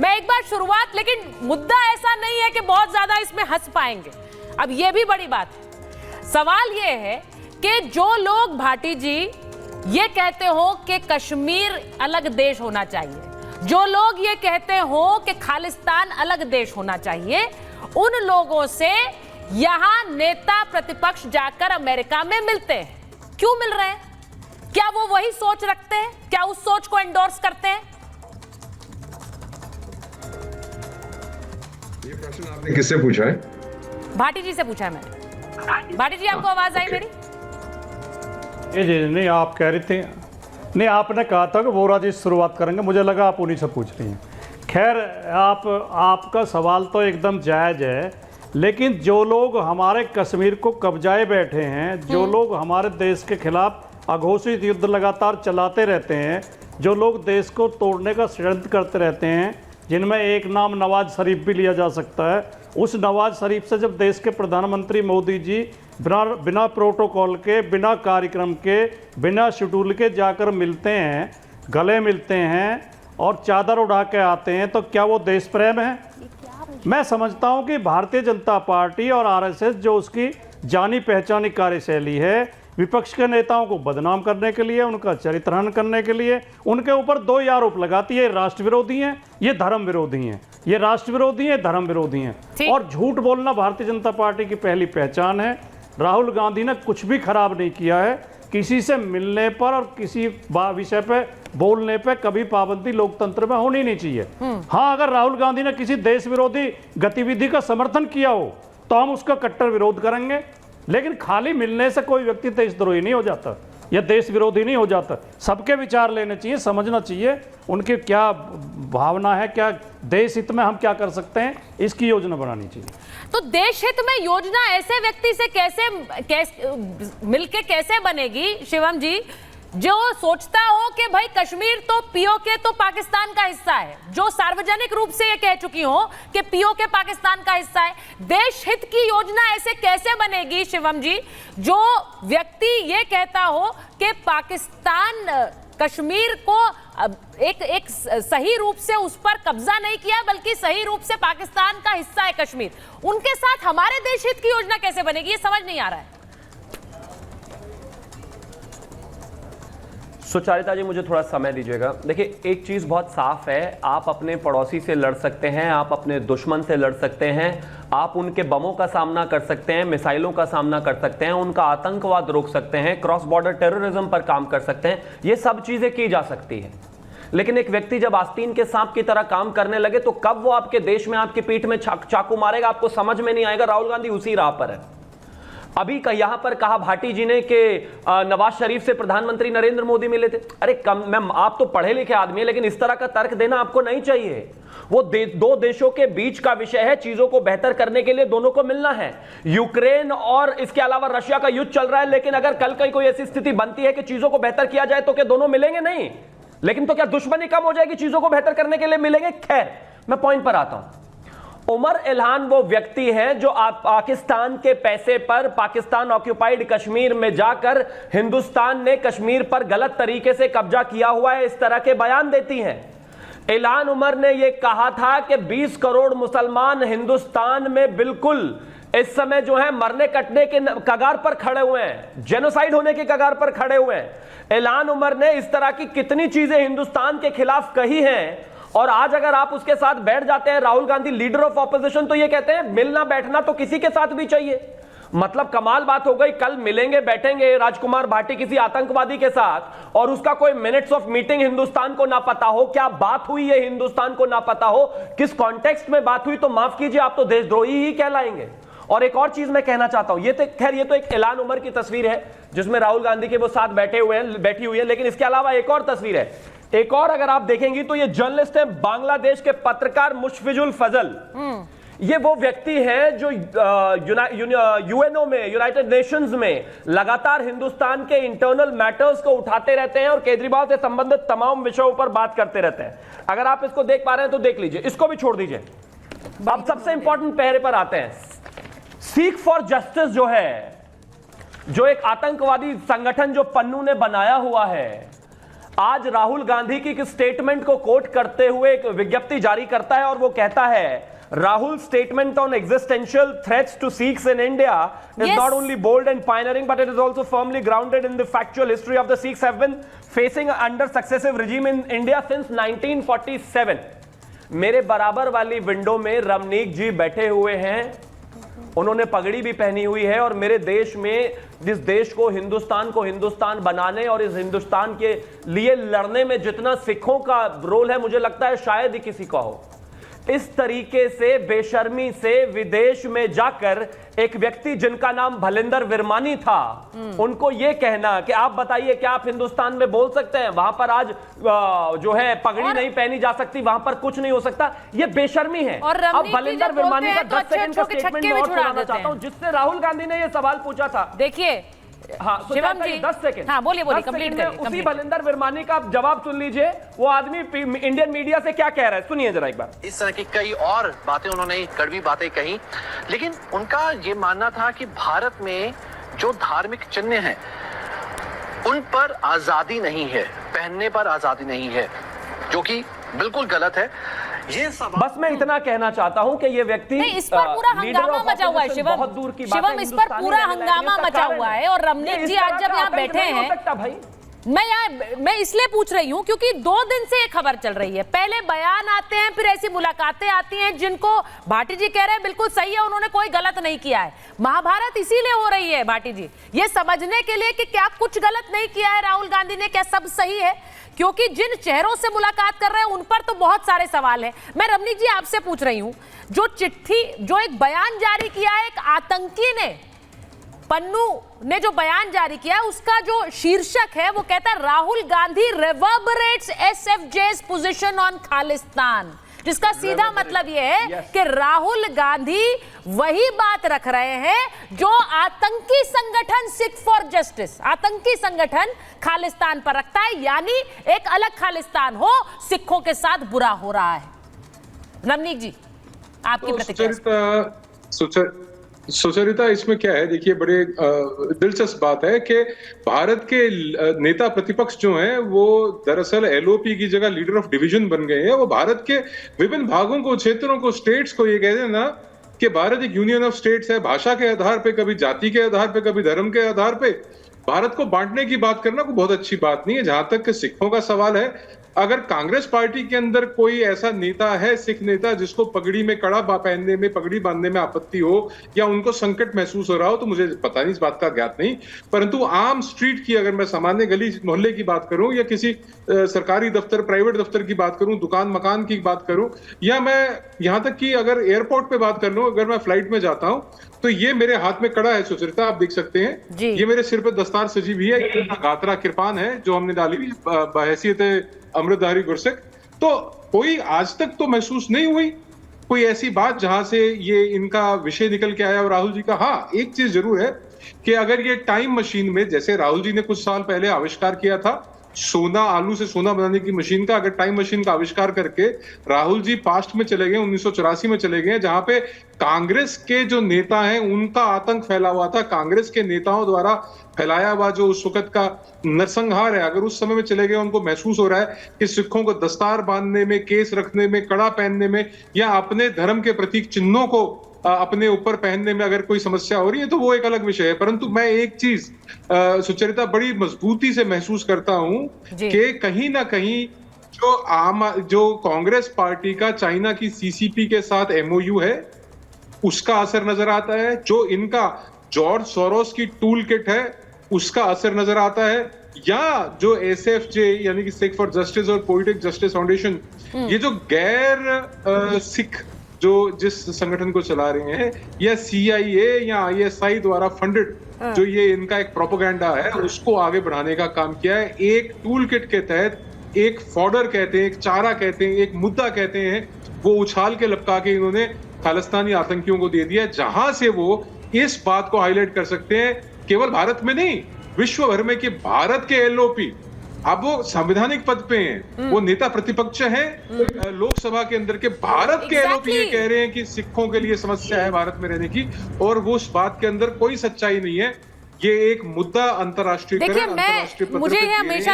मैं एक बार शुरुआत, लेकिन मुद्दा ऐसा नहीं है कि बहुत ज्यादा इसमें हंस पाएंगे। अब ये भी बड़ी बात है। सवाल ये है कि जो लोग भाटी जी ये कहते हो कि कश्मीर अलग देश होना चाहिए, जो लोग ये कहते हो कि खालिस्तान अलग देश होना चाहिए, उन लोगों से यहां नेता प्रतिपक्ष जाकर अमेरिका में मिलते हैं। क्यों मिल रहे हैं? क्या वो वही सोच रखते हैं? क्या उस सोच को एंडोर्स करते हैं? ये प्रश्न आपने किससे पूछा है? भाटी जी से पूछा है मैंने। भाटी जी, आपको आवाज आई मेरी? जी नहीं, आप कह रही थी, नहीं आपने कहा था कि वोरा जी शुरुआत करेंगे, मुझे लगा आप उन्हीं से पूछ रही हैं। खैर, आपका सवाल तो एकदम जायज़ है, लेकिन जो लोग हमारे कश्मीर को कब्जाए बैठे हैं, जो लोग हमारे देश के खिलाफ अघोषित युद्ध लगातार चलाते रहते हैं, जो लोग देश को तोड़ने का षड्यंत्र करते रहते हैं, जिनमें एक नाम नवाज शरीफ भी लिया जा सकता है, उस नवाज शरीफ से जब देश के प्रधानमंत्री मोदी जी बिना प्रोटोकॉल के, बिना कार्यक्रम के, बिना शेड्यूल के जाकर मिलते हैं, गले मिलते हैं और चादर उड़ा के आते हैं, तो क्या वो देश प्रेम है? मैं समझता हूं कि भारतीय जनता पार्टी और आरएसएस जो उसकी जानी पहचानी कार्यशैली है, विपक्ष के नेताओं को बदनाम करने के लिए, उनका चरित्रहनन करने के लिए उनके ऊपर दो ही आरोप लगाती है। राष्ट्र विरोधी हैं, ये धर्म विरोधी हैं। ये राष्ट्र विरोधी हैं, धर्म विरोधी हैं। और झूठ बोलना भारतीय जनता पार्टी की पहली पहचान है। राहुल गांधी ने कुछ भी खराब नहीं किया है। किसी से मिलने पर और किसी विषय पे बोलने पे कभी पाबंदी लोकतंत्र में होनी नहीं चाहिए। हाँ, अगर राहुल गांधी ने किसी देश विरोधी गतिविधि का समर्थन किया हो तो हम उसका कट्टर विरोध करेंगे, लेकिन खाली मिलने से कोई व्यक्ति देशद्रोही नहीं हो जाता या देश विरोधी नहीं हो जाता। सबके विचार लेने चाहिए, समझना चाहिए उनकी क्या भावना है, क्या देश हित में हम क्या कर सकते हैं, इसकी योजना बनानी चाहिए। तो देश हित में योजना ऐसे व्यक्ति से कैसे मिलके कैसे बनेगी शिवम जी, जो सोचता हो कि भाई कश्मीर तो पीओके तो पाकिस्तान का हिस्सा है, जो सार्वजनिक रूप से ये कह चुकी हो कि पीओके पाकिस्तान का हिस्सा है। देश हित की योजना ऐसे कैसे बनेगी शिवम जी, जो व्यक्ति ये कहता हो कि पाकिस्तान कश्मीर को एक सही रूप से उस पर कब्जा नहीं किया, बल्कि सही रूप से पाकिस्तान का हिस्सा है कश्मीर, उनके साथ हमारे देश हित की योजना कैसे बनेगी? ये समझ नहीं आ रहा है। सुचारिता जी, मुझे थोड़ा समय दीजिएगा। देखिए, एक चीज़ बहुत साफ है, आप अपने पड़ोसी से लड़ सकते हैं, आप अपने दुश्मन से लड़ सकते हैं, आप उनके बमों का सामना कर सकते हैं, मिसाइलों का सामना कर सकते हैं, उनका आतंकवाद रोक सकते हैं, क्रॉस बॉर्डर टेररिज्म पर काम कर सकते हैं, ये सब चीज़ें की जा सकती है। लेकिन एक व्यक्ति जब आस्तीन के सांप की तरह काम करने लगे तो कब वो आपके देश में आपकी पीठ में चाकू मारेगा, आपको समझ में नहीं आएगा। राहुल गांधी उसी राह पर है। अभी यहां पर कहा भाटी जी ने कि नवाज शरीफ से प्रधानमंत्री नरेंद्र मोदी मिले थे। अरे आप तो पढ़े लिखे आदमी हैं, लेकिन इस तरह का तर्क देना आपको नहीं चाहिए। वो दो देशों के बीच का विषय है, चीजों को बेहतर करने के लिए दोनों को मिलना है। यूक्रेन और इसके अलावा रशिया का युद्ध चल रहा है, लेकिन अगर कल कोई ऐसी स्थिति बनती है कि चीजों को बेहतर किया जाए तो क्या दोनों मिलेंगे? नहीं। लेकिन तो क्या दुश्मनी कम हो जाएगी? चीजों को बेहतर करने के लिए मिलेंगे। खैर, मैं पॉइंट पर आता हूं। उमर इल्हान वो व्यक्ति है जो पाकिस्तान के पैसे पर पाकिस्तान ऑक्यूपाइड कश्मीर में जाकर हिंदुस्तान ने कश्मीर पर गलत तरीके से कब्जा किया हुआ है, इस तरह के बयान देती हैं। इल्हान उमर ने यह कहा था कि 20 करोड़ मुसलमान हिंदुस्तान में बिल्कुल इस समय जो है मरने कटने के कगार पर खड़े हुए हैं, जेनोसाइड होने के कगार पर खड़े हुए हैं। इल्हान उमर ने इस तरह की कितनी चीजें हिंदुस्तान के खिलाफ कही हैं, और आज अगर आप उसके साथ बैठ जाते हैं, Rahul Gandhi leader of opposition, तो ये कहते हैं मिलना बैठना तो किसी के साथ भी चाहिए। मतलब कमाल बात हो गई। कल मिलेंगे बैठेंगे राजकुमार भाटी किसी आतंकवादी के साथ और उसका कोई मिनट्स ऑफ मीटिंग हिंदुस्तान को ना पता हो, क्या बात हुई है हिंदुस्तान को ना पता हो, किस कॉन्टेक्स्ट में बात हुई, तो माफ कीजिए, आप तो देशद्रोही ही कहलाएंगे। और एक और चीज मैं कहना चाहता हूं, ये तो खैर ये तो एक इल्हान उमर की तस्वीर है जिसमें राहुल गांधी के वो साथ बैठी हुई है, लेकिन इसके अलावा एक और तस्वीर है। एक और अगर आप देखेंगी तो ये जर्नलिस्ट है, बांग्लादेश के पत्रकार मुशफिजुल फजल। ये वो व्यक्ति है जो यूएनओ में, यूनाइटेड नेशंस में लगातार हिंदुस्तान के इंटरनल मैटर्स को उठाते रहते हैं और केजरीवाल से संबंधित तमाम विषयों पर बात करते रहते हैं। अगर आप इसको देख पा रहे हैं तो देख लीजिए, इसको भी छोड़ दीजिए। अब सबसे इंपॉर्टेंट पहरे पर आते हैं। सीक फॉर जस्टिस जो है, जो एक आतंकवादी संगठन जो पन्नू ने बनाया हुआ है, आज राहुल गांधी की एक स्टेटमेंट को कोट करते हुए एक विज्ञप्ति जारी करता है और वो कहता है, Rahul statement on existential threats to Sikhs in India is Yes. not only bold and pioneering, but it is also firmly grounded in the factual history of the Sikhs have been facing under successive regime in India since 1947. मेरे बराबर वाली window में रमनीक जी बैठे हुए हैं, उन्होंने पगड़ी भी पहनी हुई है और मेरे देश में, जिस देश को हिंदुस्तान बनाने और इस हिंदुस्तान के लिए लड़ने में जितना सिखों का रोल है, मुझे लगता है शायद ही किसी का हो। इस तरीके से बेशर्मी से विदेश में जाकर एक व्यक्ति जिनका नाम भलिंदर विरमानी था, उनको यह कहना कि आप बताइए क्या आप हिंदुस्तान में बोल सकते हैं, वहां पर आज जो है पगड़ी नहीं पहनी जा सकती, वहां पर कुछ नहीं हो सकता, यह बेशर्मी है। और अब भलिंदर विरमानी का 10 सेकंड का अच्छे स्टेटमेंट मैं और सुनाना चाहता हूं, जिससे राहुल गांधी ने यह सवाल पूछा था। देखिए हाँ, शिवम जी 10 सेकंड। हाँ बोलिए 10 कंप्लीट सेकंड में करिए। उसी भलिंदर विरमानी का आप जवाब सुन लीजिए, वो आदमी इंडियन मीडिया से क्या कह रहा है, सुनिए जरा एक बार। इस तरह की कई और बातें उन्होंने, कड़वी बातें कही, लेकिन उनका ये मानना था कि भारत में जो धार्मिक चिन्ह हैं उन पर आजादी नहीं है, पहनने पर आजादी नहीं है, जो कि बिल्कुल गलत है। ये सवाल बस मैं इतना कहना चाहता हूं कि ये व्यक्ति नहीं, इस पर पूरा हंगामा मचा हुआ है शिवम। बहुत दूर की बात है, शिवम, इस पर पूरा हंगामा मचा हुआ है और रमनीक जी आज जब यहाँ बैठे हैं, भाई मैं इसलिए पूछ रही हूं क्योंकि 2 दिन से ये खबर चल रही है। पहले बयान आते हैं, फिर ऐसी मुलाकातें आती हैं जिनको भाटी जी कह रहे हैं बिल्कुल सही है, उन्होंने कोई गलत नहीं किया है। महाभारत इसीलिए हो रही है भाटी जी, ये समझने के लिए कि क्या कुछ गलत नहीं किया है राहुल गांधी ने, क्या सब सही है, क्योंकि जिन चेहरों से मुलाकात कर रहे हैं उन पर तो बहुत सारे सवाल हैं। मैं रमनीक जी आपसे पूछ रही हूं, जो चिट्ठी, जो एक बयान जारी किया है एक आतंकी ने, पन्नू ने जो बयान जारी किया है, उसका जो शीर्षक है वो कहता है राहुल गांधी रिवर्बरेट्स एसएफजे's पोजीशन ऑन खालिस्तान, जिसका सीधा मतलब यह है कि राहुल गांधी वही बात रख रहे हैं जो आतंकी संगठन सिख फॉर जस्टिस, आतंकी संगठन खालिस्तान पर रखता है, यानी एक अलग खालिस्तान हो, सिखों के साथ बुरा हो रहा है। रमनीक जी आपकी प्रतिक्रिया। सुचरिता, इसमें क्या है, देखिए बड़े दिलचस्प बात है कि भारत के नेता प्रतिपक्ष जो हैं वो दरअसल एलओपी की जगह लीडर ऑफ डिवीजन बन गए हैं। वो भारत के विभिन्न भागों को, क्षेत्रों को, स्टेट्स को ये कहते हैं ना कि भारत एक यूनियन ऑफ स्टेट्स है, भाषा के आधार पे, कभी जाति के आधार पे, कभी धर्म के आधार पे भारत को बांटने की बात करना कोई बहुत अच्छी बात नहीं है। जहां तक कि सिखों का सवाल है, अगर कांग्रेस पार्टी के अंदर कोई ऐसा नेता है, सिख नेता, जिसको पगड़ी में कड़ा पहनने में, पगड़ी बांधने में आपत्ति हो या उनको संकट महसूस हो रहा हो, तो मुझे पता नहीं, इस बात का ज्ञात नहीं, परंतु आम स्ट्रीट की, अगर मैं सामान्य गली मोहल्ले की बात करूं या किसी सरकारी दफ्तर, प्राइवेट दफ्तर की बात करूं, दुकान मकान की बात करूं, या मैं यहां तक कि अगर एयरपोर्ट पे बात कर लूं, अगर मैं फ्लाइट में जाता हूं, तो ये मेरे हाथ में कड़ा है सुचरिता, आप देख सकते हैं, ये मेरे सिर पर दस्तार सजी भी है, ये गात्रा कृपान है जो हमने डाली हुई बहैसियत अमृतधारी गुरसिख। तो कोई आज तक तो महसूस नहीं हुई कोई ऐसी बात जहां से ये इनका विषय निकल के आया। और राहुल जी का, हाँ, एक चीज जरूर है कि अगर ये टाइम मशीन में, जैसे राहुल जी ने कुछ साल पहले आविष्कार किया था सोना, आलू से सोना बनाने की मशीन का, अगर टाइम मशीन का आविष्कार करके राहुल जी पास्ट में चले गए, 1984 में चले गए, जहां पे कांग्रेस के जो नेता हैं उनका आतंक फैला हुआ था, कांग्रेस के नेताओं द्वारा फैलाया हुआ जो उस वक्त का नरसंहार है, अगर उस समय में चले गए, उनको महसूस हो रहा है कि सिखों को दस्तार बांधने में, केस रखने में, कड़ा पहनने में या अपने धर्म के प्रतीक चिन्हों को अपने ऊपर पहनने में अगर कोई समस्या हो रही है, तो वो एक अलग विषय है। परंतु मैं एक चीज सुचरिता बड़ी मजबूती से महसूस करता हूं कि कहीं ना कहीं जो कांग्रेस पार्टी का चाइना की सीसीपी के साथ एमओयू है, उसका असर नजर आता है, जो इनका जॉर्ज सोरोस की टूल किट है उसका असर नजर आता है, या जो एसएफजे यानी कि सिख फॉर जस्टिस और पोएटिक जस्टिस फाउंडेशन, ये जो गैर सिख जो जिस संगठन को चला रहे हैं, या सीआईए या आईएसआई द्वारा फंडेड जो ये इनका एक प्रोपेगेंडा है, उसको आगे बढ़ाने का काम किया है। एक टूल किट के तहत एक फॉडर कहते हैं, एक चारा कहते हैं, एक मुद्दा कहते हैं, वो उछाल के लपका के इन्होंने खालिस्तानी आतंकियों को दे दिया, जहां से वो इस बात को हाईलाइट कर सकते हैं केवल भारत में नहीं, विश्व भर में, कि भारत के एलओपी अब वो संवैधानिक पद पे हैं, वो नेता प्रतिपक्ष हैं लोकसभा के अंदर के, भारत के एलओपी ये कह रहे हैं कि सिखों के लिए समस्या है भारत में रहने की, और वो उस बात के अंदर कोई सच्चाई नहीं है। ये एक मुद्दा अंतरराष्ट्रीय, देखिए, मुझे ये हमेशा